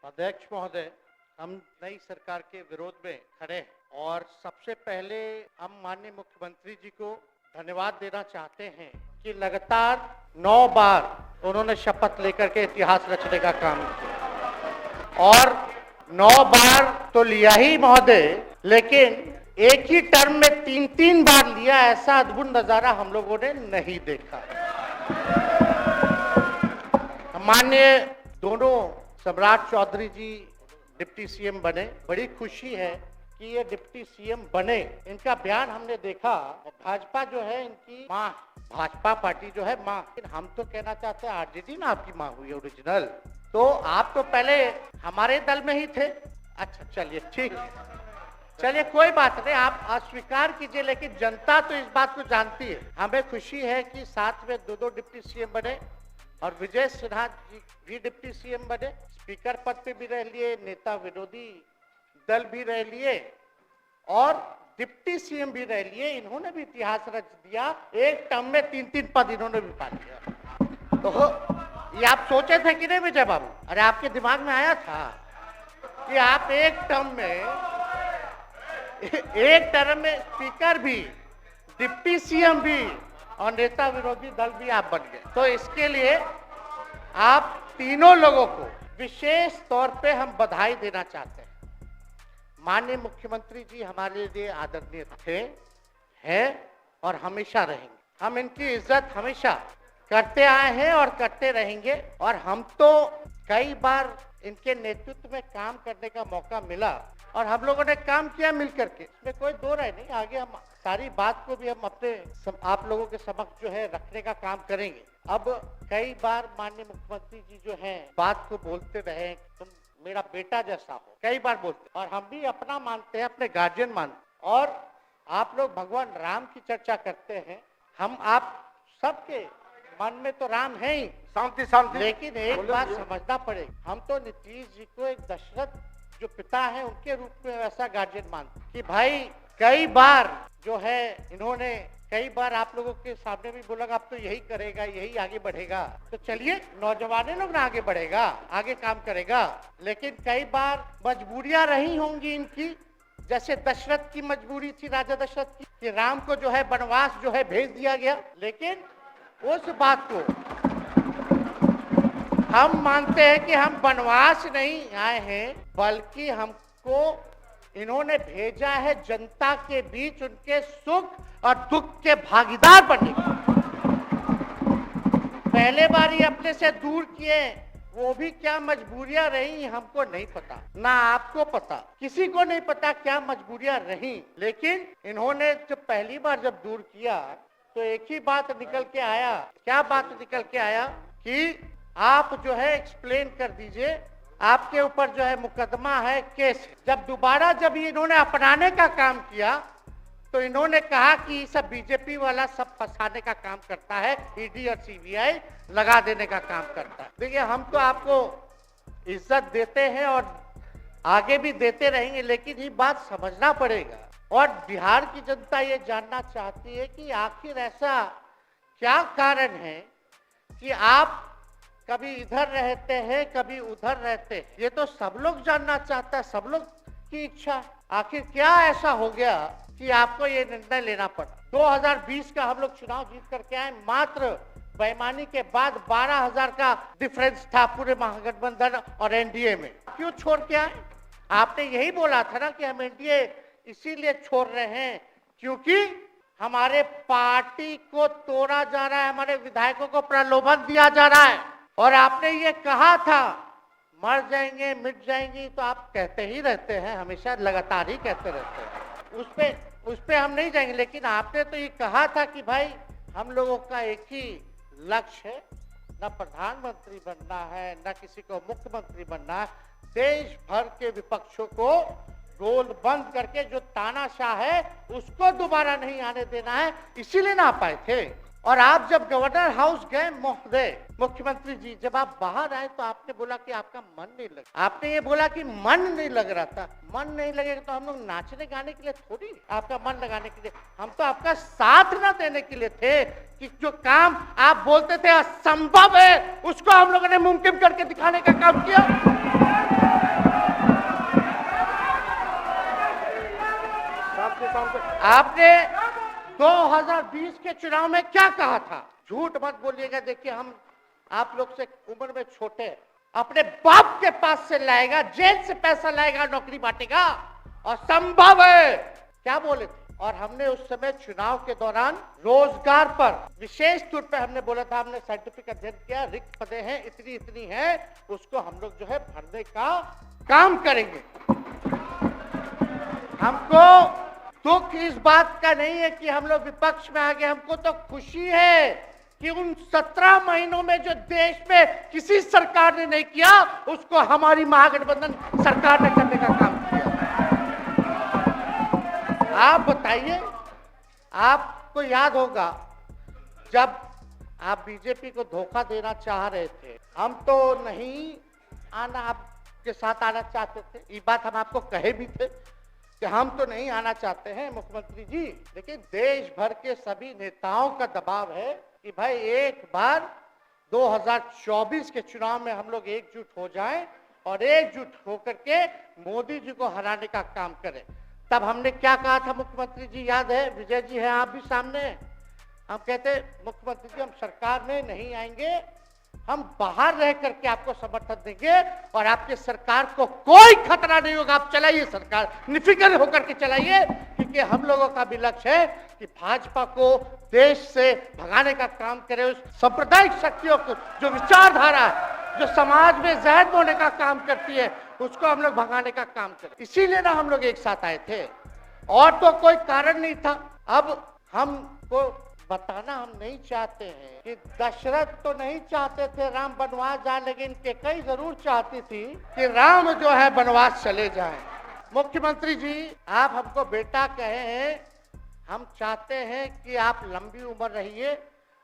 अध्यक्ष महोदय, हम नई सरकार के विरोध में खड़े हैं और सबसे पहले हम माननीय मुख्यमंत्री जी को धन्यवाद देना चाहते हैं कि लगातार 9 बार उन्होंने शपथ लेकर के इतिहास रचने का काम किया और 9 बार तो लिया ही महोदय, लेकिन एक ही टर्म में 3-3 बार लिया, ऐसा अद्भुत नजारा हम लोगों ने नहीं देखा। माननीय दोनों सम्राट चौधरी जी डिप्टी सीएम बने, बड़ी खुशी है कि ये डिप्टी सीएम बने। इनका बयान हमने देखा और भाजपा जो है इनकी माँ, भाजपा पार्टी जो है माँ, हम तो कहना चाहते हैं आरजेडी ना आपकी माँ हुई ओरिजिनल। तो आप तो पहले हमारे दल में ही थे। अच्छा चलिए ठीक है, चलिए कोई बात नहीं, आप अस्वीकार कीजिए, लेकिन जनता तो इस बात को जानती है। हमें खुशी है कि साथ में 2 डिप्टी सीएम बने और विजय सिन्हा जी भी डिप्टी सीएम बने, स्पीकर पद पे भी रह लिए, नेता विरोधी दल भी रह लिए और डिप्टी सीएम भी रह लिए। इन्होंने भी इतिहास रच दिया, एक टर्म में 3-3 पद इन्होंने भी पा लिया। तो ये आप सोचे थे कि नहीं विजय बाबू? अरे आपके दिमाग में आया था कि आप एक टर्म में स्पीकर भी, डिप्टी सीएम भी और नेता विरोधी दल भी आप बन गए। तो इसके लिए आप तीनों लोगों को विशेष तौर पे हम बधाई देना चाहते हैं। माननीय मुख्यमंत्री जी हमारे लिए आदरणीय थे, हैं और हमेशा रहेंगे। हम इनकी इज्जत हमेशा करते आए हैं और करते रहेंगे और हम तो कई बार इनके नेतृत्व में काम करने का मौका मिला और हम लोगों ने काम किया मिलकर के, इसमें कोई दो राय नहीं। आगे हम सारी बात को भी हम अपने आप लोगों के समक्ष जो है रखने का काम करेंगे। अब कई बार माननीय मुख्यमंत्री जी जो हैं बात को बोलते रहे, तुम मेरा बेटा जैसा हो, कई बार बोलते, और हम भी अपना मानते हैं, अपने गार्जियन मानते, और आप लोग भगवान राम की चर्चा करते हैं। हम आप सबके मन में तो राम है ही, शांति शांति, लेकिन एक बात समझना पड़ेगा, हम तो नीतीश जी को एक दशरथ जो पिता है उनके रूप में वैसा गार्जियन मानते कि भाई कई बार जो है इन्होंने कई बार आप लोगों के सामने भी बोला अब तो यही करेगा, यही आगे बढ़ेगा। तो चलिए नौजवान लोग ना आगे बढ़ेगा, आगे काम करेगा, लेकिन कई बार मजबूरियां रही होंगी इनकी, जैसे दशरथ की मजबूरी थी, राजा दशरथ की, कि राम को जो है वनवास जो है भेज दिया गया। लेकिन उस बात को हम मानते हैं कि हम वनवास नहीं आए हैं, बल्कि हमको इन्होंने भेजा है जनता के बीच उनके सुख और दुख के भागीदार बनने। पहले बार ही अपने से दूर किए, वो भी क्या मजबूरियां रही हमको नहीं पता, ना आपको पता, किसी को नहीं पता क्या मजबूरियां रही। लेकिन इन्होंने जब पहली बार जब दूर किया तो एक ही बात निकल के आया। क्या बात निकल के आया कि आप जो है एक्सप्लेन कर दीजिए, आपके ऊपर जो है मुकदमा है, केस। जब दोबारा जब इन्होंने अपनाने का काम किया तो इन्होंने कहा कि सब बीजेपी वाला सब फंसाने का काम करता है, ईडी और सीबीआई लगा देने का काम करता है। देखिए हम तो आपको इज्जत देते हैं और आगे भी देते रहेंगे, लेकिन ये बात समझना पड़ेगा और बिहार की जनता ये जानना चाहती है कि आखिर ऐसा क्या कारण है कि आप कभी इधर रहते हैं, कभी उधर रहते हैं। ये तो सब लोग जानना चाहता है, सब लोग की इच्छा। आखिर क्या ऐसा हो गया कि आपको ये निर्णय लेना पड़ा? 2020 का हम लोग चुनाव जीत करके आए, मात्र बेईमानी के बाद 12,000 का डिफरेंस था पूरे महागठबंधन और एनडीए में। क्यों छोड़ के आए? आपने यही बोला था ना कि हम एनडीए इसीलिए छोड़ रहे हैं क्योंकि हमारे पार्टी को तोड़ा जा रहा है, हमारे विधायकों को प्रलोभन दिया जा रहा है। और आपने ये कहा था मर जाएंगे, मिट जाएंगी, तो आप कहते ही रहते हैं, हमेशा लगातार ही कहते रहते हैं, उस पे हम नहीं जाएंगे। लेकिन आपने तो ये कहा था कि भाई हम लोगों का एक ही लक्ष्य है, न प्रधानमंत्री बनना है, न किसी को मुख्यमंत्री बनना है, देश भर के विपक्षों को गोल बंद करके जो तानाशाह है उसको दोबारा नहीं आने देना है, इसीलिए ना आ पाए थे। और आप जब गवर्नर हाउस गए महोदय, मुख्यमंत्री जी जब आप बाहर आए तो आपने बोला कि आपका मन नहीं लगा, आपने ये बोला कि मन नहीं लग रहा था। मन नहीं लगेगा तो हम लोग नाचने गाने के लिए थोड़ी आपका मन लगाने के लिए, हम तो आपका साथ ना देने के लिए थे कि जो काम आप बोलते थे असंभव है उसको हम लोगों ने मुमकिन करके दिखाने का काम किया। आपने 2020 के चुनाव में क्या कहा था? झूठ मत बोलिएगा। देखिए, हम आप लोग से उम्र में छोटे हैं। अपने बाप के पास से लाएगा, जेल से पैसा लाएगा, नौकरी बांटेगा, और संभव है क्या बोले थे? और हमने उस समय चुनाव के दौरान रोजगार पर विशेष तौर पे हमने बोला था, हमने साइंटिफिक अध्ययन किया, रिक्त पदें हैं इतनी इतनी है, उसको हम लोग जो है भरने का काम करेंगे। हमको दुख इस बात का नहीं है कि हम लोग विपक्ष में आ गए, हमको तो खुशी है कि उन 17 महीनों में जो देश में किसी सरकार ने नहीं किया, उसको हमारी महागठबंधन सरकार ने करने का काम किया। आप बताइए, आपको याद होगा जब आप बीजेपी को धोखा देना चाह रहे थे, हम तो नहीं आना, आपके साथ आना चाहते थे। ये बात हम आपको कहे भी थे कि हम तो नहीं आना चाहते हैं मुख्यमंत्री जी, लेकिन देश भर के सभी नेताओं का दबाव है कि भाई एक बार 2024 के चुनाव में हम लोग एकजुट हो जाएं और एकजुट होकर के मोदी जी को हराने का काम करें। तब हमने क्या कहा था मुख्यमंत्री जी, याद है? विजय जी हैं, आप भी सामने हैं। हम कहते मुख्यमंत्री जी, हम सरकार में नहीं आएंगे, हम बाहर रह करके आपको समर्थन देंगे और आपके सरकार को कोई खतरा नहीं होगा, आप चलाइए सरकार, निफिक्र होकर के चलाइए, क्योंकि हम लोगों का भी लक्ष्य है कि भाजपा को देश से भगाने का काम करे। उस सांप्रदायिक शक्तियों को, जो विचारधारा है, जो समाज में जहर बोने का काम करती है, उसको हम लोग भगाने का काम करें। इसीलिए ना हम लोग एक साथ आए थे, और तो कोई कारण नहीं था। अब हमको बताना हम नहीं चाहते हैं कि दशरथ तो नहीं चाहते थे राम वनवास जाए, लेकिन कैकेयी जरूर चाहती थी कि राम जो है वनवास चले जाएं। मुख्यमंत्री जी, आप हमको बेटा कहे हैं, हम चाहते हैं कि आप लंबी उम्र रहिए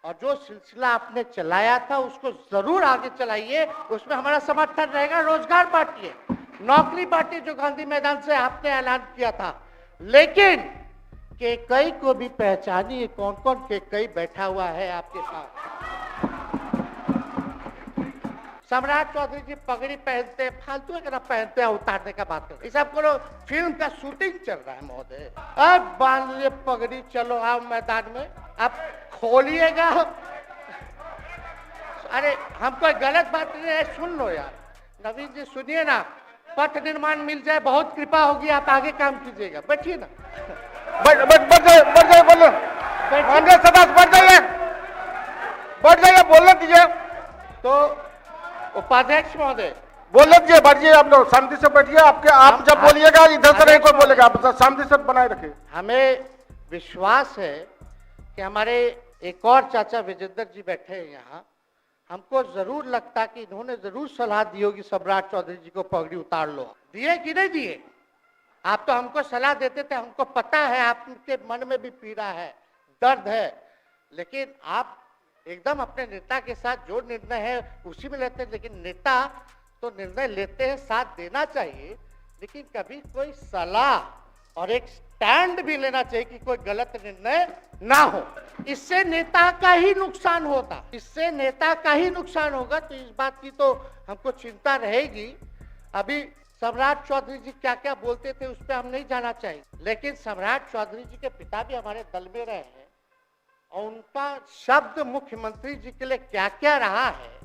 और जो सिलसिला आपने चलाया था उसको जरूर आगे चलाइए, उसमें हमारा समर्थन रहेगा। रोजगार बांटिए, नौकरी बांटिए, जो गांधी मैदान से आपने ऐलान किया था, लेकिन कैकेयी को भी पहचानिए, कौन कौन कैकेयी बैठा हुआ है आपके साथ। सम्राट चौधरी जी पगड़ी पहनते, फालतू है पहनते हैं, उतारने का बात कर, इस आपको फिल्म का शूटिंग चल रहा है महोदय। अब बांध लिए पगड़ी, चलो आओ मैदान में, अब खोलिएगा। अरे हम कोई गलत बात नहीं है, सुन लो यार। नवीन जी सुनिए ना, पथ निर्माण मिल जाए, बहुत कृपा होगी, आप आगे काम कीजिएगा। बैठिए ना, बढ़ जाइए, बोलो बढ़ जाइए, बोलने दीजिए। तो उपाध्यक्ष महोदय बोलने दीजिए, बढ़िए, आप लोग शांति से बैठिए। आप जब बोलिएगा इधर से नहीं कोई बोलेगा, आप शांति से बनाए रखिए। हमें विश्वास है कि हमारे एक और चाचा विजेंद्र जी बैठे हैं यहाँ, हमको जरूर लगता कि इन्होंने जरूर सलाह दी होगी सम्राट चौधरी जी को पगड़ी उतार लो। दिए कि नहीं दिए? आप तो हमको सलाह देते थे, हमको पता है आपके मन में भी पीड़ा है, दर्द है, लेकिन आप एकदम अपने नेता के साथ जो निर्णय है उसी में लेते हैं। लेकिन नेता तो निर्णय लेते हैं, साथ देना चाहिए, लेकिन कभी कोई सलाह और एक स्टैंड भी लेना चाहिए कि कोई गलत निर्णय ना हो। इससे नेता का ही नुकसान होगा, इससे नेता का ही नुकसान होगा। तो इस बात की तो हमको चिंता रहेगी। अभी सम्राट चौधरी जी क्या क्या बोलते थे उस पर हम नहीं जाना चाहिए, लेकिन सम्राट चौधरी जी के पिता भी हमारे दल में रहे हैं और उनका शब्द मुख्यमंत्री जी के लिए क्या क्या रहा है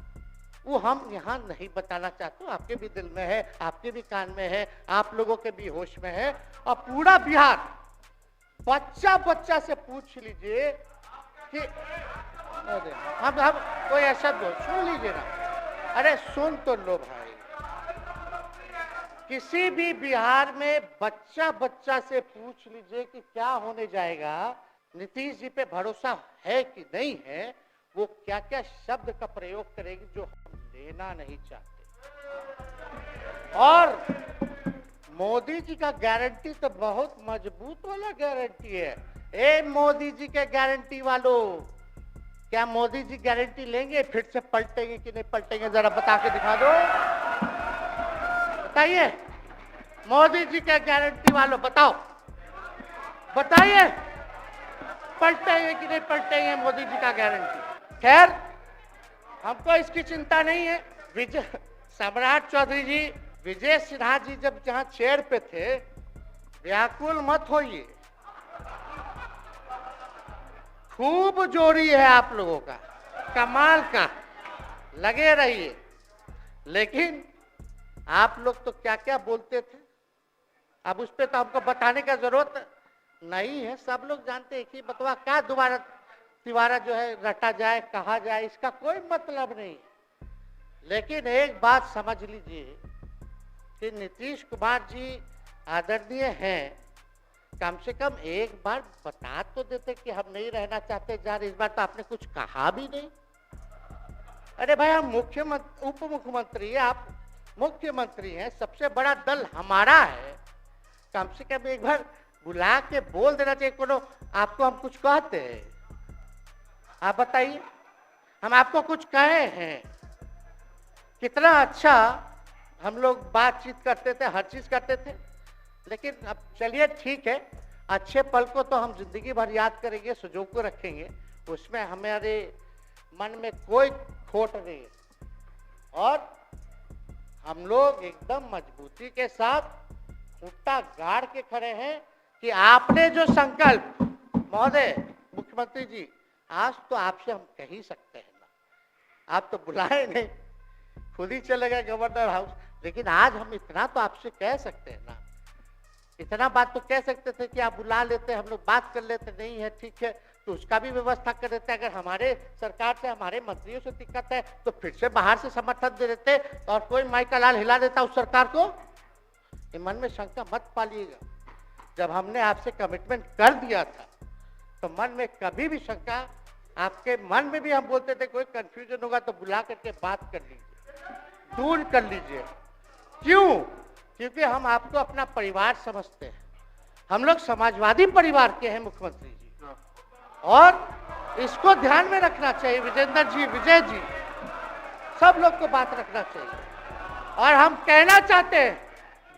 वो हम यहाँ नहीं बताना चाहते। आपके भी दिल में है, आपके भी कान में है, आप लोगों के भी होश में है, और पूरा बिहार बच्चा बच्चा से पूछ लीजिए कि हम कोई ऐसा सुन लीजिए ना, अरे सुन तो लो भाई, किसी भी बिहार में बच्चा बच्चा से पूछ लीजिए कि क्या होने जाएगा, नीतीश जी पे भरोसा है कि नहीं है, वो क्या क्या शब्द का प्रयोग करेगी जो हम लेना नहीं चाहते। और मोदी जी का गारंटी तो बहुत मजबूत वाला गारंटी है। ए मोदी जी के गारंटी वालों, क्या मोदी जी गारंटी लेंगे फिर से पलटेंगे कि नहीं पलटेंगे? जरा बता के दिखा दो, बताइए। मोदी जी के गारंटी वालों बताओ, बताइए पलटेंगे कि नहीं पलटेंगे मोदी जी का गारंटी? खैर, हमको इसकी चिंता नहीं है। सम्राट चौधरी जी, विजय सिन्हा जी जब जहां चेयर पे थे, व्याकुल मत होइए, खूब जोड़ी है आप लोगों का, कमाल का, लगे रहिए। लेकिन आप लोग तो क्या क्या बोलते थे, अब उस पर तो हमको बताने का जरूरत नहीं है, सब लोग जानते हैं कि बतवा क्या दोबारा तिवारा जो है रटा जाए, कहा जाए, इसका कोई मतलब नहीं। लेकिन एक बात समझ लीजिए कि नीतीश कुमार जी आदरणीय हैं, कम से कम एक बार बता तो देते कि हम नहीं रहना चाहते जा रहे। इस बार तो आपने कुछ कहा भी नहीं। अरे भाई, हम मुख्यमंत्री, उप मुख्यमंत्री, आप मुख्यमंत्री हैं, सबसे बड़ा दल हमारा है, कम से कम एक बार बुला के बोल देना चाहिए। कोनो आपको हम कुछ कहते हैं? आप बताइए, हम आपको कुछ कहे हैं? कितना अच्छा हम लोग बातचीत करते थे, हर चीज करते थे। लेकिन अब चलिए ठीक है, अच्छे पल को तो हम जिंदगी भर याद करेंगे, सुजो को रखेंगे, उसमें हमारे मन में कोई खोट नहीं है। और हम लोग एकदम मजबूती के साथ खूंटा गाड़ के खड़े हैं कि आपने जो संकल्प, महोदय मुख्यमंत्री जी, आज तो आपसे हम कह ही सकते हैं ना, आप तो बुलाए नहीं, खुद ही चले गए गवर्नर हाउस, लेकिन आज हम इतना तो आपसे कह सकते हैं ना, इतना बात तो कह सकते थे कि आप बुला लेते, हम लोग बात कर लेते। नहीं है, ठीक है, तो उसका भी व्यवस्था कर देते। अगर हमारे सरकार से, हमारे मंत्रियों से दिक्कत है तो फिर से बाहर से समर्थन दे देते और कोई माई का लाल हिला देता उस सरकार को। ये मन में शंका मत पालिएगा, जब हमने आपसे कमिटमेंट कर दिया था तो मन में कभी भी शंका, आपके मन में भी हम बोलते थे कोई कंफ्यूजन होगा तो बुला करके बात कर लीजिए, दूर कर लीजिए। क्यों? क्योंकि हम आपको अपना परिवार समझते हैं, हम लोग समाजवादी परिवार के हैं मुख्यमंत्री जी, और इसको ध्यान में रखना चाहिए। विजेंद्र जी, विजय जी, सब लोग को बात रखना चाहिए। और हम कहना चाहते हैं,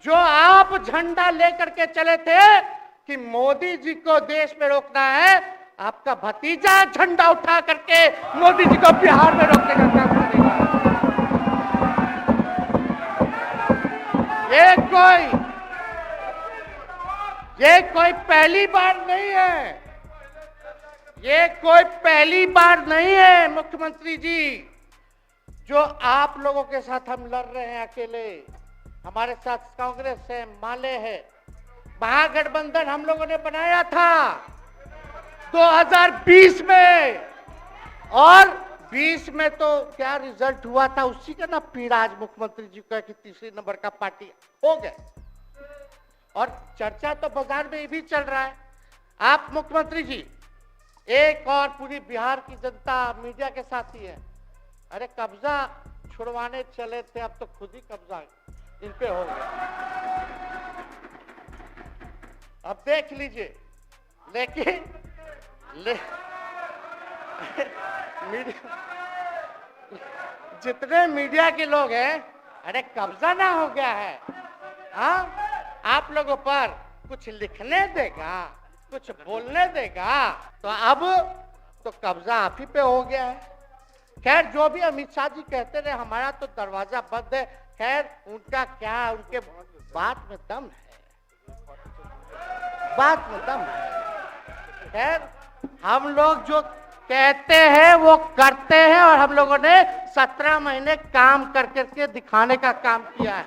जो आप झंडा लेकर के चले थे कि मोदी जी को देश में रोकना है, आपका भतीजा झंडा उठा करके मोदी जी को बिहार में रोकने का काम करेगा। ये कोई पहली बार नहीं है, ये कोई पहली बार नहीं है मुख्यमंत्री जी, जो आप लोगों के साथ हम लड़ रहे हैं अकेले। हमारे साथ कांग्रेस है, माले है, महागठबंधन हम लोगों ने बनाया था 2020 में, और 20 में तो क्या रिजल्ट हुआ था उसी का ना पीड़ा आज मुख्यमंत्री जी का कि तीसरे नंबर का पार्टी हो गए। और चर्चा तो बाजार में ये भी चल रहा है, आप मुख्यमंत्री जी एक और पूरी बिहार की जनता मीडिया के साथ ही है। अरे कब्जा छुड़वाने चले थे, अब तो खुद ही कब्जा इन पे हो गया। अब देख लीजिए, लेकिन जितने मीडिया के लोग हैं, अरे कब्जा ना हो गया है, हाँ, आप लोगों पर कुछ लिखने देगा, कुछ बोलने देगा, तो अब तो कब्जा आप ही पे हो गया है। खैर, जो भी अमित शाह जी कहते रहे, हमारा तो दरवाजा बंद है। खैर, उनका क्या, उनके बात में दम है, बात में दम है। खैर, हम लोग जो कहते हैं वो करते हैं, और हम लोगों ने 17 महीने काम कर करके दिखाने का काम किया है।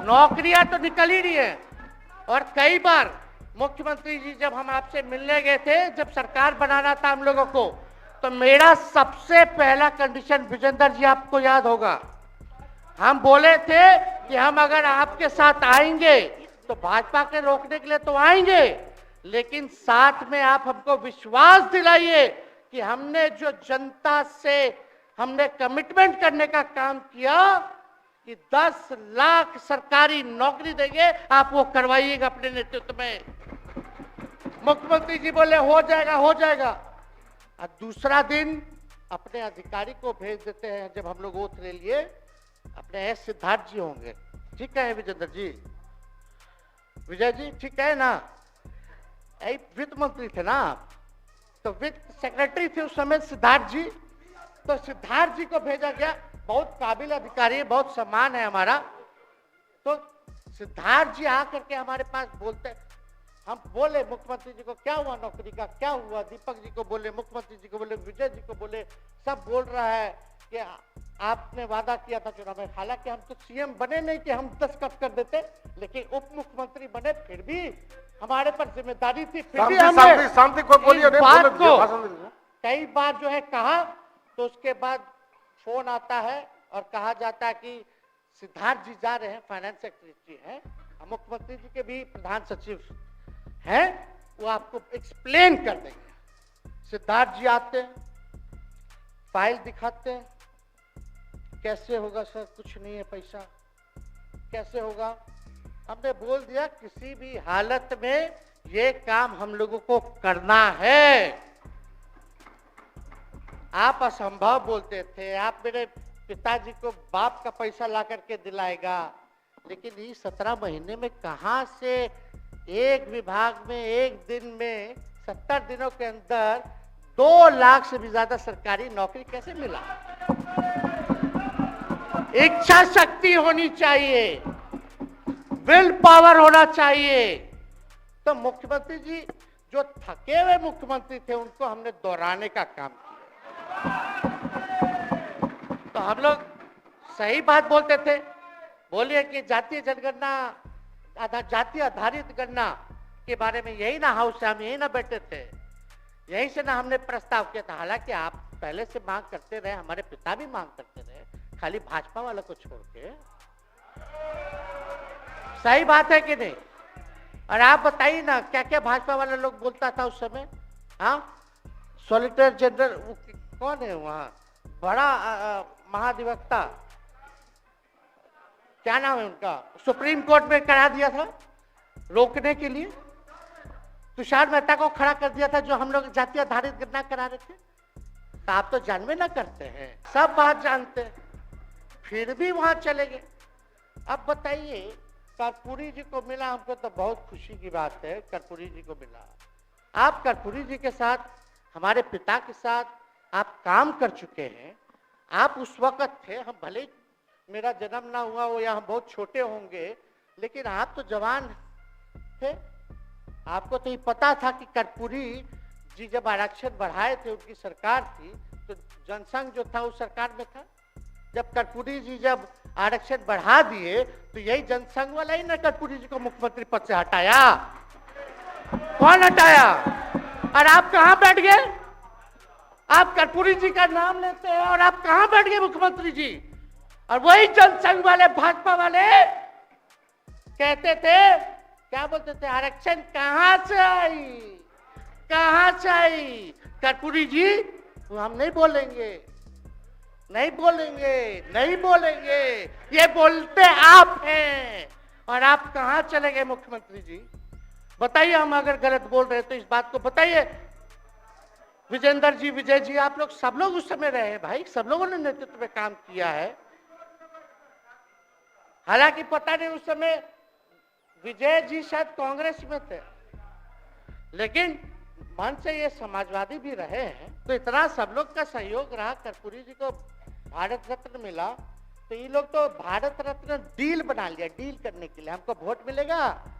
नौकरियां तो निकल ही रही है, और कई बार मुख्यमंत्री जी जब हम आपसे मिलने गए थे, जब सरकार बनाना था हम लोगों को, तो मेरा सबसे पहला कंडीशन, विजेंद्र जी आपको याद होगा, हम बोले थे कि हम अगर आपके साथ आएंगे तो भाजपा के रोकने के लिए तो आएंगे, लेकिन साथ में आप हमको विश्वास दिलाइए कि हमने जो जनता से हमने कमिटमेंट करने का काम किया कि 10 लाख सरकारी नौकरी देंगे, आप वो करवाइएगा अपने नेतृत्व में। मुख्यमंत्री जी बोले हो जाएगा, हो जाएगा। और दूसरा दिन अपने अधिकारी को भेज देते हैं, जब हम लोग ओथ ले लिए, अपने एस सिद्धार्थ जी होंगे, ठीक है विजेंद्र जी, विजय जी, ठीक है ना, वित्त मंत्री थे ना, तो वित्त सेक्रेटरी थे उस समय सिद्धार्थ जी, तो सिद्धार्थ जी को भेजा गया, बहुत काबिल अधिकारी है, बहुत सम्मान है हमारा। तो सिद्धार्थ जी आकर के हमारे पास बोलते, हम बोले मुख्यमंत्री जी को क्या हुआ नौकरी का, क्या हुआ, दीपक जी को बोले, मुख्यमंत्री जी को बोले, विजय जी को बोले, सब बोल रहा है कि आपने वादा किया था चुनाव में। हालांकि हम तो सीएम बने नहीं कि हम दस्तखत कर देते, लेकिन उप मुख्यमंत्री बने, फिर भी हमारे पर जिम्मेदारी थी, फिर भी शांति हमने शांति को बोलिए, इस नहीं बात बोलने को दीजिए, भाषण दीजिए। कई बार जो है कहा, तो उसके बाद फोन आता है और कहा जाता है कि सिद्धार्थ जी जा रहे हैं, फाइनेंस सेक्रेटरी है, मुख्यमंत्री जी के भी प्रधान सचिव हैं, वो आपको एक्सप्लेन कर देंगे। सिद्धार्थ जी आते हैं, फाइल दिखाते हैं, कैसे होगा सर, कुछ नहीं है पैसा, कैसे होगा। हमने बोल दिया किसी भी हालत में ये काम हम लोगों को करना है। आप असंभव बोलते थे, आप मेरे पिताजी को बाप का पैसा ला करके दिलाएगा, लेकिन ये 17 महीने में कहां से एक विभाग में एक दिन में 70 दिनों के अंदर 2 लाख से भी ज्यादा सरकारी नौकरी कैसे मिला। इच्छा शक्ति होनी चाहिए, विल पावर होना चाहिए। तो मुख्यमंत्री जी जो थके हुए मुख्यमंत्री थे उनको हमने दोहराने का काम किया। तो हम लोग सही बात बोलते थे, बोलिए कि जातीय जनगणना, जाति आधारित गणना के बारे में यही ना हाउस से हम यही ना बैठे थे, यहीं से ना हमने प्रस्ताव किया था। हालांकि आप पहले से मांग करते रहे, हमारे पिता भी मांग करते रहे, खाली भाजपा वाला को छोड़ के। सही बात है कि नहीं? और आप बताइए ना क्या क्या भाजपा वाला लोग बोलता था उस समय। हाँ, सॉलिसिटर जनरल कौन है वहां, बड़ा महाधिवक्ता, क्या नाम है उनका, सुप्रीम कोर्ट में करा दिया था रोकने के लिए, तुषार मेहता को खड़ा कर दिया था जो हम लोग जाति आधारित गणना करा रहे थे। तो आप तो जानवे ना करते हैं, सब बात जानते हैं, फिर भी वहां चले गए। अब बताइए, कर्पूरी जी को मिला, हमको तो बहुत खुशी की बात है, कर्पूरी जी को मिला। आप कर्पूरी जी के साथ, हमारे पिता के साथ आप काम कर चुके हैं। आप उस वक्त थे, हम भले मेरा जन्म ना हुआ हो या हम बहुत छोटे होंगे, लेकिन आप तो जवान थे। आपको तो ये पता था कि कर्पूरी जी जब आरक्षण बढ़ाए थे, उनकी सरकार थी, तो जनसंघ जो था उस सरकार में था। जब कर्पूरी जी जब आरक्षण बढ़ा दिए तो यही जनसंघ वाला ही ना कर्पूरी जी को मुख्यमंत्री पद से हटाया। कौन हटाया? और आप कहां बैठ गए? आप कर्पूरी जी का नाम लेते हैं और आप कहां बैठ गए मुख्यमंत्री जी? और वही जनसंघ वाले, भाजपा वाले कहते थे, क्या बोलते थे, आरक्षण कहां से आई, कहां से आई? कर्पूरी जी, वो हम नहीं बोलेंगे, नहीं बोलेंगे, नहीं बोलेंगे, ये बोलते आप हैं। और आप कहां चले गए मुख्यमंत्री जी? बताइए, हम अगर गलत बोल रहे तो इस बात को बताइए। विजेंद्र जी, विजय जी, आप लोग सब लोग उस समय रहे भाई, सब लोगों ने नेतृत्व में काम किया है। हालांकि पता नहीं उस समय विजय जी शायद कांग्रेस में थे, लेकिन मन से ये समाजवादी भी रहे हैं। तो इतना सब लोग का सहयोग रहा, कर्पूरी जी को भारत रत्न मिला, तो ये लोग तो भारत रत्न डील बना लिया, डील करने के लिए। हमको वोट मिलेगा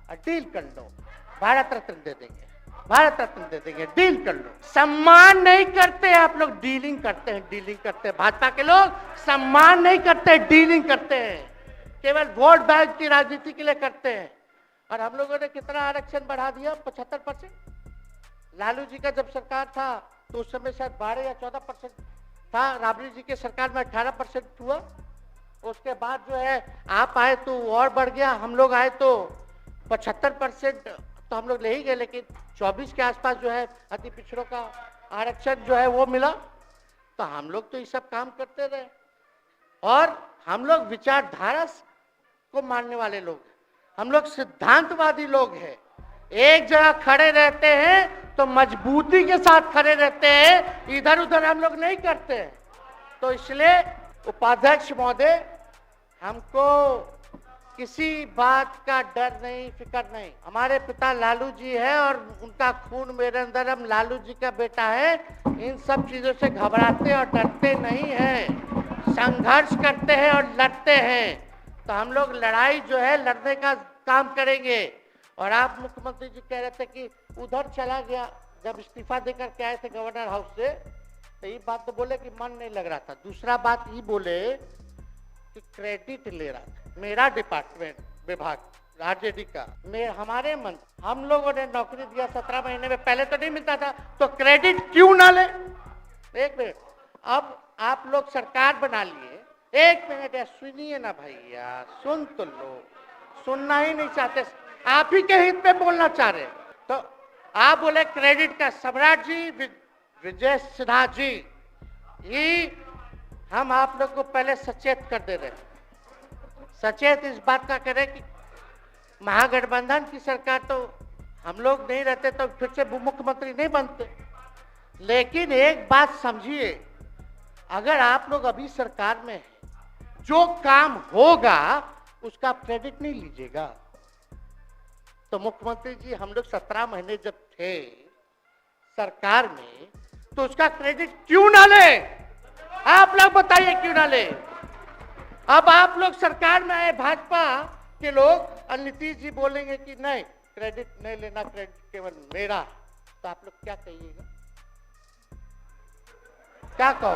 और डील कर लो, भारत रत्न दे देंगे, भारत रत्न दे देंगे, डील कर लो। सम्मान नहीं करते आप लोग, डीलिंग करते हैं, डीलिंग करते हैं। भाजपा के लोग सम्मान नहीं करते, डीलिंग करते हैं, केवल वोट बैंक की राजनीति के लिए करते हैं। और हम लोगों ने कितना आरक्षण बढ़ा दिया, 75%। लालू जी का जब सरकार था तो उस समय शायद 12 या 14% था, राबड़ी जी के सरकार में 18% हुआ। उसके बाद जो है आप आए तो और बढ़ गया, हम लोग आए तो 75% तो हम लोग ले ही गए, लेकिन 24 के आसपास जो है अति पिछड़ों का आरक्षण जो है वो मिला। तो हम लोग तो ये सब काम करते रहे, और हम लोग विचारधारा को मानने वाले लोग हैं, हम लोग सिद्धांतवादी लोग हैं। एक जगह खड़े रहते हैं तो मजबूती के साथ खड़े रहते हैं, इधर उधर हम लोग नहीं करते हैं। तो इसलिए उपाध्यक्ष महोदय, हमको किसी बात का डर नहीं, फिक्र नहीं। हमारे पिता लालू जी है और उनका खून मेरे अंदर, हम लालू जी का बेटा है। इन सब चीजों से घबराते और डरते नहीं हैं, संघर्ष करते हैं और लड़ते हैं। तो हम लोग लड़ाई जो है लड़ने का काम करेंगे, और आप मुख्यमंत्री जी कह रहे थे कि उधर चला गया, जब इस्तीफा देकर के आए थे गवर्नर हाउस से, तो ये बात तो बोले कि मन नहीं लग रहा था। दूसरा बात ये बोले कि क्रेडिट ले रहा था मेरा डिपार्टमेंट विभाग आरजेडी का, हमारे मंत्री, हम लोगों ने नौकरी दिया 17 महीने में, पहले तो नहीं मिलता था, तो क्रेडिट क्यों ना ले। एक मिनट, अब आप लोग सरकार बना लिए, एक मिनट यार सुनिए ना भैया, सुन तो लो, सुनना ही नहीं चाहते, आप ही के हित में बोलना चाह रहे। तो आप बोले क्रेडिट का, सम्राट जी, विजय सिन्हा जी, ये हम आप लोग को पहले सचेत कर दे रहे, सचेत इस बात का करें कि महागठबंधन की सरकार तो हम लोग नहीं रहते तो फिर से मुख्यमंत्री नहीं बनते। लेकिन एक बात समझिए, अगर आप लोग अभी सरकार में हैं, जो काम होगा उसका क्रेडिट नहीं लीजिएगा। तो मुख्यमंत्री जी, हम लोग 17 महीने जब थे सरकार में, तो उसका क्रेडिट क्यों ना ले? आप लोग बताइए क्यों ना ले? अब आप लोग सरकार में आए भाजपा के लोग, और नीतीश जी बोलेंगे कि नहीं क्रेडिट नहीं लेना, क्रेडिट केवल मेरा, तो आप लोग क्या कहिएगा? क्या कहो,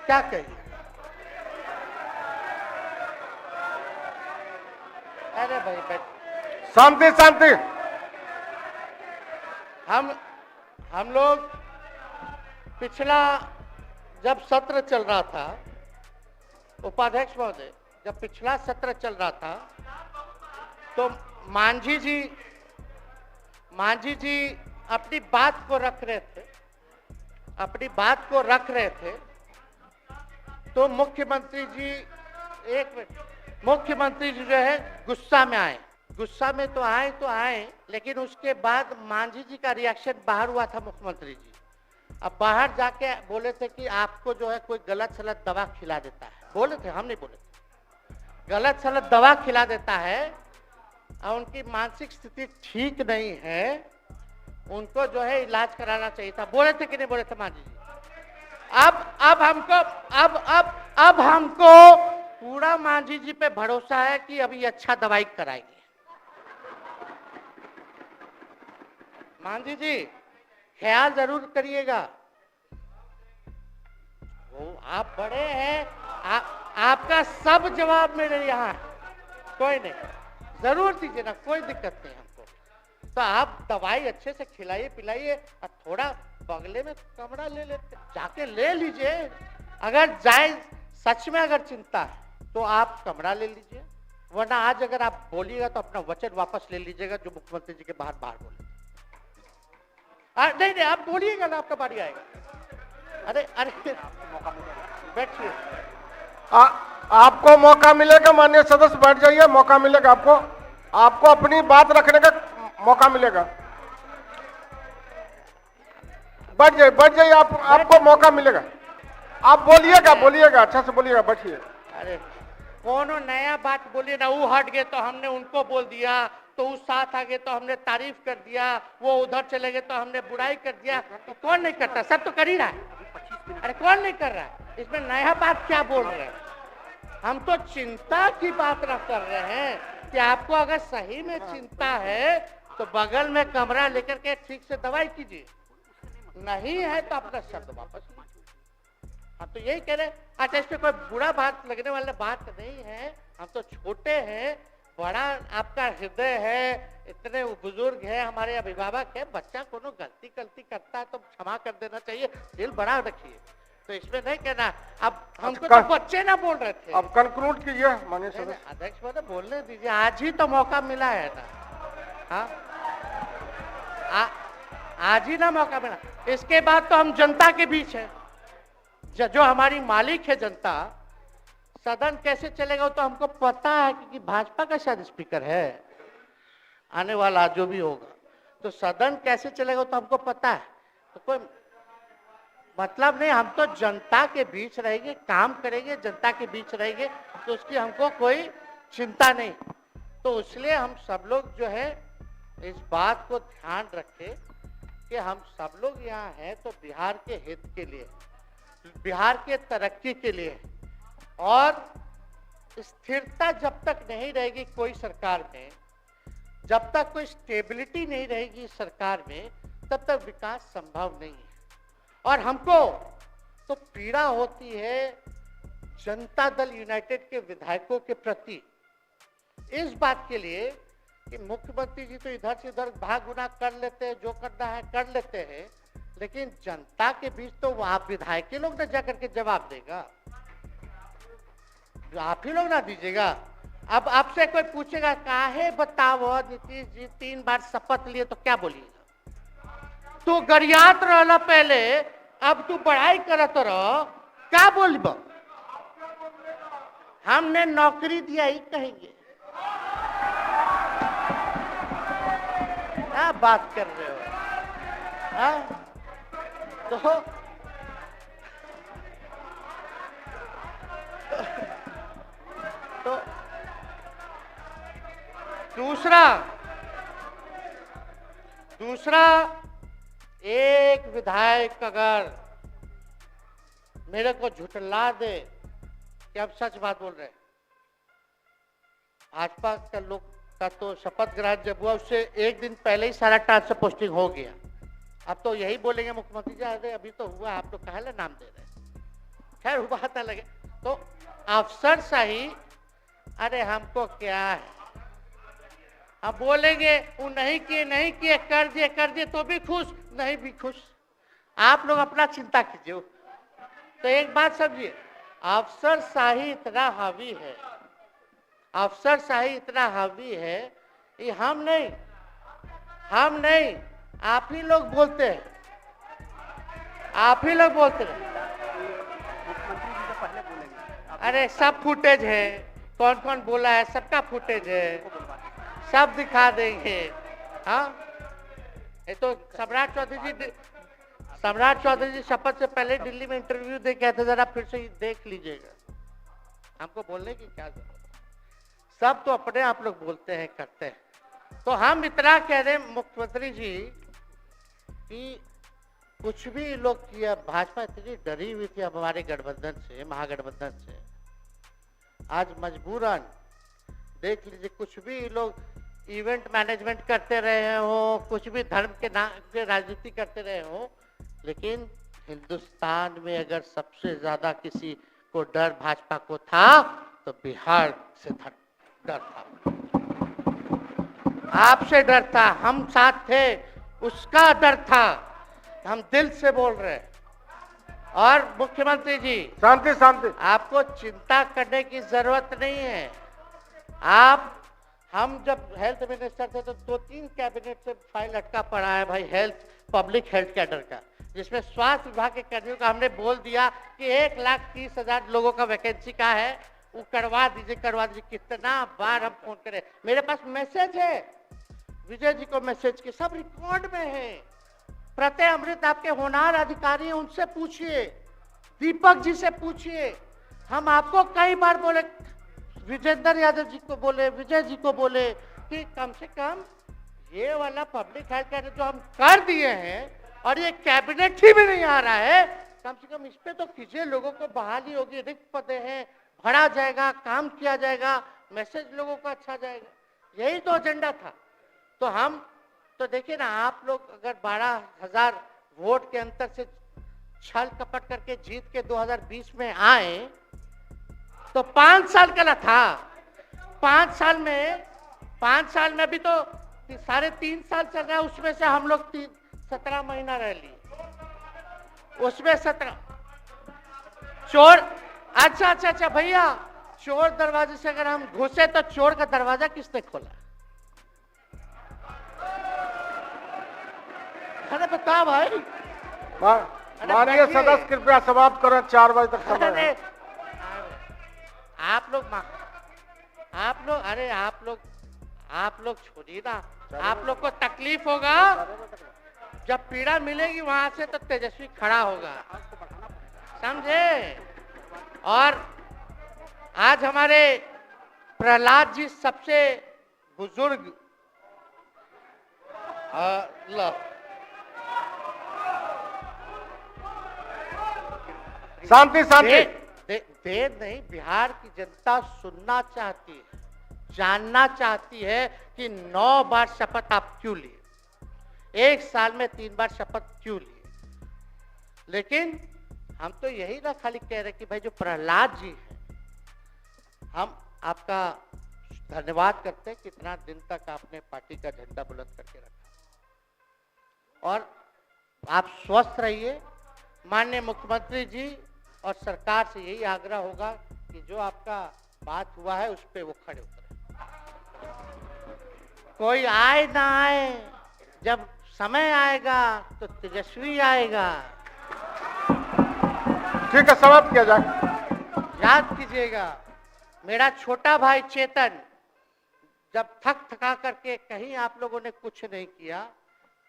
क्या कहिए? अरे भाई बैठ, शांति शांति। हम लोग पिछला जब सत्र चल रहा था, उपाध्यक्ष महोदय, जब पिछला सत्र चल रहा था तो मांझी जी अपनी बात को रख रहे थे, अपनी बात को रख रहे थे, तो मुख्यमंत्री जी, एक मिनट, मुख्यमंत्री जी जो है गुस्सा में आए, गुस्सा में तो आए, लेकिन उसके बाद मांझी जी का रिएक्शन बाहर हुआ था मुख्यमंत्री जी। अब बाहर जाके बोले थे कि आपको जो है कोई गलत सलत दवा खिला देता है, बोले थे, हम नहीं बोले थे, गलत सलत दवा खिला देता है और उनकी मानसिक स्थिति ठीक नहीं है, उनको जो है इलाज कराना चाहिए था, बोले थे कि नहीं बोले थे मांझी जी? अब हमको पूरा मांझी जी पे भरोसा है कि अभी अच्छा दवाई कराएंगे। मांझी जी ख्याल जरूर करिएगा, वो आप बड़े हैं, आपका सब जवाब मेरे यहाँ है, कोई नहीं, जरूर दीजिए ना, कोई दिक्कत नहीं हमको। तो आप दवाई अच्छे से खिलाइए पिलाइए, और थोड़ा बगले में कमरा ले लेते, जाके ले लीजिए, अगर जाए सच में अगर चिंता है तो आप कमरा ले लीजिए, वरना आज अगर आप बोलिएगा तो अपना वचन वापस ले लीजिएगा जो मुख्यमंत्री जी के बाहर बोले। नहीं आप बोलिएगा ना, आपका बारी आएगा। अरे बैठिए, आपको मौका मिलेगा, माननीय सदस्य बैठ जाइए, मौका मिलेगा आपको अपनी बात रखने का मौका मिलेगा। बैठ जाइए आपको मौका मिलेगा, आप बोलिएगा अच्छा से बोलिएगा, बैठिए। अरे कोनो नया बात बोलिए ना, वो हट गए तो हमने उनको बोल दिया, तो उस साथ आ गए तो हमने तारीफ कर दिया, वो उधर चले गए तो हमने बुराई कर दिया, तो कौन नहीं करता? सब तो कर ही रहा है। अरे कौन नहीं कर रहा है? इसमें नया बात क्या बोल रहे हैं? हम तो चिंता की बात न कर रहे हैं कि आपको अगर सही में चिंता है तो बगल में कमरा लेकर के ठीक से दवाई कीजिए, नहीं है तो अपना शब्द वापस लीजिए। हम तो यही कह रहे हैं। अच्छा, इस पे कोई बुरा बात लगने वाला बात नहीं है, हम तो छोटे हैं, बड़ा आपका हृदय है, इतने बुजुर्ग हैं, हमारे अभिभावक है, बच्चा कोनो गलती करता है तो क्षमा कर देना चाहिए, दिल बड़ा रखिए, तो इसमें नहीं कहना। अब हमको तो बच्चे ना बोल रहे थे। अब कंक्लूड कीजिए माननीय सदस्य। अध्यक्ष महोदय बोलने दीजिए, आज ही तो मौका मिला है ना, हाँ आज ही ना मौका मिला, इसके बाद तो हम जनता के बीच है, जो हमारी मालिक है जनता। सदन कैसे चलेगा तो हमको पता है, क्योंकि भाजपा का शायद स्पीकर है आने वाला जो भी होगा, तो सदन कैसे चलेगा तो हमको पता है, तो कोई मतलब नहीं, हम तो जनता के बीच रहेंगे, काम करेंगे, जनता के बीच रहेंगे, तो उसकी हमको कोई चिंता नहीं। तो इसलिए हम सब लोग जो है इस बात को ध्यान रखें कि हम सब लोग यहाँ हैं तो बिहार के हित के लिए, बिहार के तरक्की के लिए, और स्थिरता जब तक नहीं रहेगी कोई सरकार में, जब तक कोई स्टेबिलिटी नहीं रहेगी सरकार में, तब तक विकास संभव नहीं है। और हमको तो पीड़ा होती है जनता दल यूनाइटेड के विधायकों के प्रति इस बात के लिए कि मुख्यमंत्री जी तो इधर से उधर भाग गुना कर लेते हैं, जो करना है कर लेते हैं, लेकिन जनता के बीच तो वो आप विधायक के लोग ना जाकर के जवाब देगा, आप ही लोग ना दीजिएगा। अब आपसे कोई पूछेगा काहे बताओ नीतीश जी 3 बार शपथ लिए, तो क्या बोलिएगा? तू गरियात रहला पहले, अब तू पढ़ाई करत रह, क्या बोलब? हमने नौकरी दिया ही कहेंगे। क्या बात कर रहे हो? हाँ? तो दूसरा एक विधायक अगर मेरे को झुठला दे कि अब सच बात बोल रहे हैं, भाजपा का लोग का तो शपथ ग्रहण जब हुआ उससे एक दिन पहले ही सारा ट्रांसफर पोस्टिंग हो गया। अब तो यही बोलेंगे मुख्यमंत्री जी अरे अभी तो हुआ, आप लोग काहे नाम दे रहे हैं। खैर हुआ था लगे तो अफसरशाही, अरे हमको क्या है, अब बोलेंगे वो नहीं किए कर दिए तो भी खुश, नहीं भी खुश। आप लोग अपना चिंता कीजिए। तो एक बात समझिए, अफसरशाही इतना हावी है, अफसरशाही इतना हावी है, ये हम नहीं आप ही लोग बोलते हैं, आप ही लोग बोलते हैं। मुख्यमंत्री जी तो पहले बोलेंगे। अरे सब फुटेज है, कौन कौन बोला है सबका फुटेज है, सब दिखा देंगे। हाँ, ये तो सम्राट चौधरी जी शपथ से पहले दिल्ली में इंटरव्यू दे के आए थे, जरा फिर से देख लीजिएगा। हमको बोलने की क्या जरूरत है, सब तो अपने आप लोग बोलते हैं करते हैं। तो हम इतना कह रहे हैं मुख्यमंत्री जी कि कुछ भी लोग किया, भाजपा इतनी डरी हुई थी हमारे गठबंधन से, महागठबंधन से, आज मजबूरन देख लीजिए, कुछ भी लोग इवेंट मैनेजमेंट करते रहे हो, कुछ भी धर्म के नाम पे राजनीति करते रहे हो, लेकिन हिंदुस्तान में अगर सबसे ज्यादा किसी को डर भाजपा को था तो बिहार से डर था, आपसे डर था, हम साथ थे उसका डर था, हम दिल से बोल रहे हैं। और मुख्यमंत्री जी शांति शांति, आपको चिंता करने की जरूरत नहीं है। आप हम जब हेल्थ मिनिस्टर थे तो 2-3 कैबिनेट से फाइल अटका पड़ा है भाई, हेल्थ पब्लिक हेल्थ कैडर का, जिसमें स्वास्थ्य विभाग के कर्मियों का हमने बोल दिया कि 1,30,000 लोगों का वैकेंसी का है, वो करवा दीजिए। कितना बार हम फोन करें, मेरे पास मैसेज है, विजय जी को मैसेज के सब रिकॉर्ड में है। प्रत्यय अमृत आपके होनहार अधिकारी हैं, उनसे पूछिए, दीपक जी से पूछिए। हम आपको कई बार बोले, विजेंद्र यादव जी को बोले, विजय जी को बोले कि कम से कम ये वाला पब्लिक हेल्थ केयर जो हम कर दिए हैं और ये कैबिनेट ही में नहीं आ रहा है, कम से कम इस पे तो कीजिए, लोगों को बहाली होगी, रिक्त पदे हैं, भरा जाएगा, काम किया जाएगा, मैसेज लोगों का अच्छा जाएगा। यही तो एजेंडा था। तो हम तो देखिए ना, आप लोग अगर 12,000 वोट के अंतर से छल कपट करके जीत के 2020 में आए तो 5 साल का ना था, 5 साल में भी तो 3.5 साल चल रहा है, उसमें से हम लोग 17 महीना रह लिए, उसमें 17 चोर। अच्छा भैया, चोर दरवाजे से अगर हम घुसे तो चोर का दरवाजा किसने खोला? अरे बता भाई। माननीय सदस्य कृपया समाप्त करें, 4 बजे तक समय है। आप लोग छोड़िए ना, आप लोग को तकलीफ होगा, जब पीड़ा मिलेगी वहां से तो तेजस्वी खड़ा होगा, समझे। और आज हमारे प्रहलाद जी सबसे बुजुर्ग शांति शांति, देर नहीं, बिहार की जनता सुनना चाहती है, जानना चाहती है कि 9 बार शपथ आप क्यों लिए, 1 साल में 3 बार शपथ क्यों लिए। लेकिन हम तो यही ना खाली कह रहे कि भाई जो प्रहलाद जी हैं, हम आपका धन्यवाद करते हैं कि इतना दिन तक आपने पार्टी का झंडा बुलंद करके रखा, और आप स्वस्थ रहिए। माननीय मुख्यमंत्री जी और सरकार से यही आग्रह होगा कि जो आपका बात हुआ है उस पे वो खड़े उतरे, कोई आए ना आए, जब समय आएगा तो तेजस्वी आएगा। ठीक है, समाप्त किया जाए। याद कीजिएगा, मेरा छोटा भाई चेतन जब थका करके कहीं आप लोगों ने कुछ नहीं किया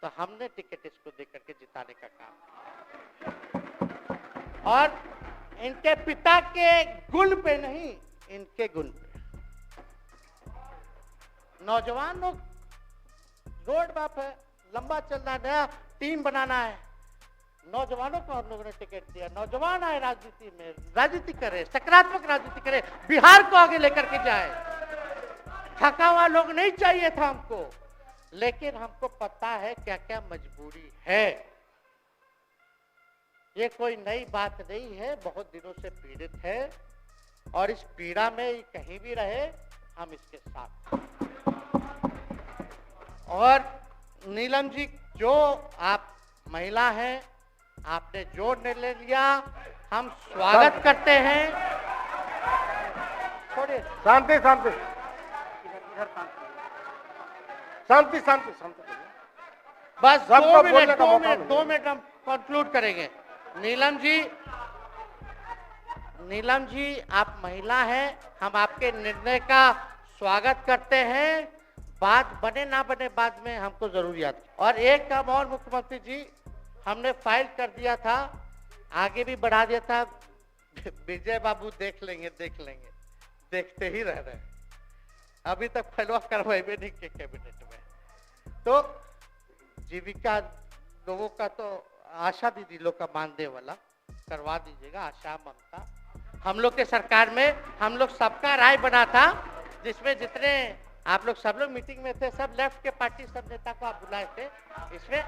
तो हमने टिकट इसको देकर के जिताने का काम किया, और इनके पिता के गुण पे नहीं, इनके गुण पे। नौजवान लोग रोड मैप है, लंबा चलना, नया टीम बनाना है, नौजवानों को हम लोगों ने टिकट दिया। नौजवान आए राजनीति में, राजनीति करे, सकारात्मक राजनीति करे, बिहार को आगे लेकर के जाए। थका हुआ लोग नहीं चाहिए था हमको, लेकिन हमको पता है क्या क्या मजबूरी है। ये कोई नई बात नहीं है, बहुत दिनों से पीड़ित है, और इस पीड़ा में कहीं भी रहे हम इसके साथ। और नीलम जी, जो आप महिला हैं, आपने जो निर्णय लिया हम स्वागत करते हैं। थोड़े शांति शांति इधर शांति शांति शांति। बस सबको बोलने का मौका 2 मिनट हम कंक्लूड करेंगे। नीलम जी आप महिला हैं, हम आपके निर्णय का स्वागत करते हैं। बात बने ना बने बाद में हमको जरूर याद। और एक काम और मुख्यमंत्री जी, हमने फाइल कर दिया था, आगे भी बढ़ा दिया था, विजय बाबू देख लेंगे, देखते ही रह रहे हैं, अभी तक फैलवा करवाए भी नहीं के कैबिनेट में। तो जीविका लोगों का तो आशा दीदी लोग का मानदेय वाला करवा दीजिएगा, आशा ममता। हम लोग के सरकार में हम लोग सबका राय बना था, जिसमें जितने आप लोग सब लोग मीटिंग में थे, सब लेफ्ट के पार्टी सब नेता को आप बुलाए थे, इसमें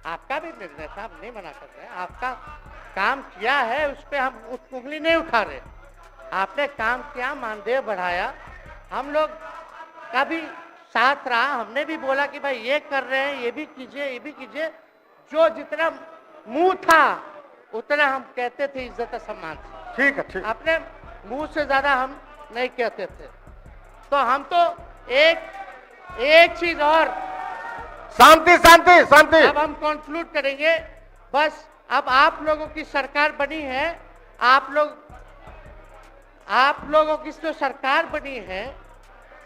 आपका भी निर्णय था, हम नहीं मना कर रहे हैं। आपका काम किया है, उस पर हम उंगली नहीं उठा रहे। आपने काम किया, मानदेय बढ़ाया, हम लोग का भी साथ रहा, हमने भी बोला कि भाई ये कर रहे हैं, ये भी कीजिए, जो जितना मुंह था उतना हम कहते थे इज्जत सम्मान से। ठीक है, ठीक। अपने मुंह से ज्यादा हम नहीं कहते थे। तो हम तो एक चीज और, शांति शांति शांति। अब हम कंक्लूड करेंगे। बस अब आप लोगों की सरकार बनी है, आप लोगों की जो सरकार बनी है,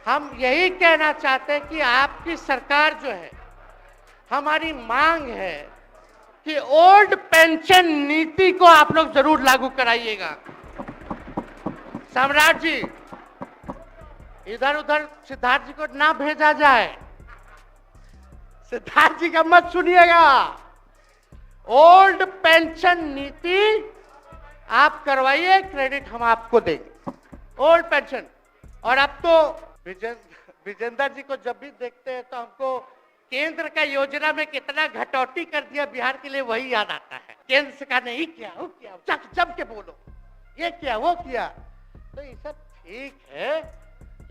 हम यही कहना चाहते हैं कि आपकी सरकार जो है, हमारी मांग है कि ओल्ड पेंशन नीति को आप लोग जरूर लागू कराइएगा। सम्राट जी, इधर उधर सिद्धार्थ जी को ना भेजा जाए, सिद्धार्थ जी का मत सुनिएगा। ओल्ड पेंशन नीति आप करवाइए, क्रेडिट हम आपको देंगे, ओल्ड पेंशन। और अब तो विजेंद्र जी को जब भी देखते हैं तो हमको केंद्र का योजना में कितना घटौती कर दिया बिहार के लिए, वही याद आता है। केंद्र सरकार ने ये किया, वो किया, जम के बोलो, ये किया, वो किया। तो ये सब ठीक है,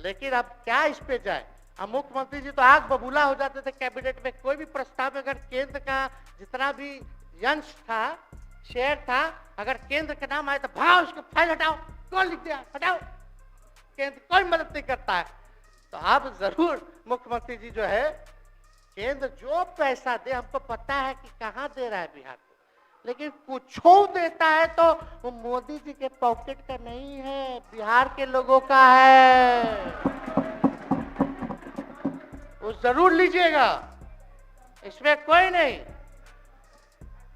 लेकिन अब क्या इस पे जाए। अब मुख्यमंत्री जी तो आग बबूला हो जाते थे कैबिनेट में, कोई भी प्रस्ताव में अगर केंद्र का जितना भी अंश था, शेयर था, अगर केंद्र का नाम आए तो भाव उसको फाइल हटाओ, कौन लिख दिया, हटाओ, केंद्र कोई मदद नहीं करता है। तो अब जरूर मुख्यमंत्री जी जो है, केंद्र जो पैसा दे, हमको पता है कि कहाँ दे रहा है बिहार को, लेकिन कुछ देता है तो वो मोदी जी के पॉकेट का नहीं है, बिहार के लोगों का है, वो जरूर लीजिएगा, इसमें कोई नहीं।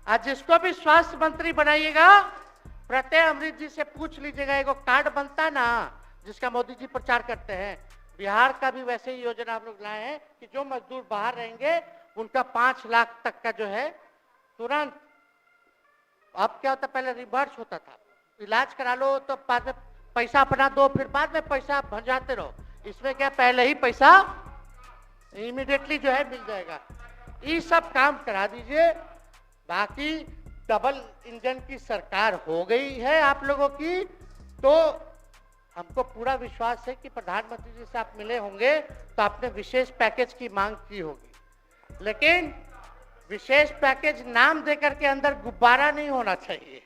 आज जिसको भी स्वास्थ्य मंत्री बनाइएगा, प्रत्यय अमृत जी से पूछ लीजिएगा, एगो कार्ड बनता ना जिसका मोदी जी प्रचार करते हैं, बिहार का भी वैसे ही योजना हम लोग लाए हैं कि जो मजदूर बाहर रहेंगे उनका 5 लाख तक का जो है तुरंत, अब क्या होता, पहले रिवर्स होता था, इलाज करा लो तो बाद में पैसा अपना दो, फिर बाद में पैसा भंजाते रहो। इसमें क्या पहले ही पैसा इमीडिएटली जो है मिल जाएगा। ये सब काम करा दीजिए। बाकी डबल इंजन की सरकार हो गई है आप लोगों की, तो हमको पूरा विश्वास है कि प्रधानमंत्री जी से आप मिले होंगे तो आपने विशेष पैकेज की मांग की होगी, लेकिन विशेष पैकेज नाम देकर के अंदर गुब्बारा नहीं होना चाहिए,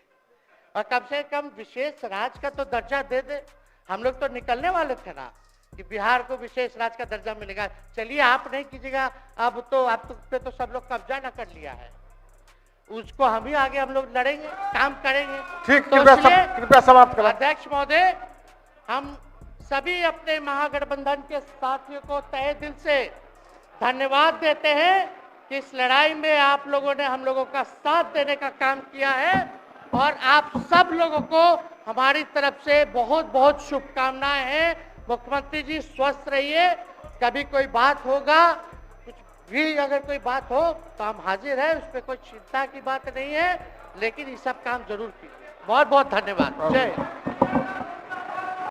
और कम से कम विशेष राज्य का तो दर्जा दे दे। हम लोग तो निकलने वाले थे ना कि बिहार को विशेष राज्य का दर्जा मिलेगा। चलिए आप नहीं कीजिएगा, अब तो आप पे तो सब लोग कब्जा न कर लिया है, उसको हम ही आगे हम लोग लड़ेंगे, काम करेंगे। ठीक, तो कृपया समाप्त करें। अध्यक्ष महोदय, हम सभी अपने महागठबंधन के साथियों को तहे दिल से धन्यवाद देते हैं कि इस लड़ाई में आप लोगों ने हम लोगों का साथ देने का काम किया है, और आप सब लोगों को हमारी तरफ से बहुत बहुत शुभकामनाएं हैं। मुख्यमंत्री जी स्वस्थ रहिए, कभी कोई बात होगा, कुछ भी अगर कोई बात हो तो हम हाजिर हैं, उसमें कोई चिंता की बात नहीं है, लेकिन ये सब काम जरूर कीजिए। बहुत बहुत धन्यवाद। जय हिंद।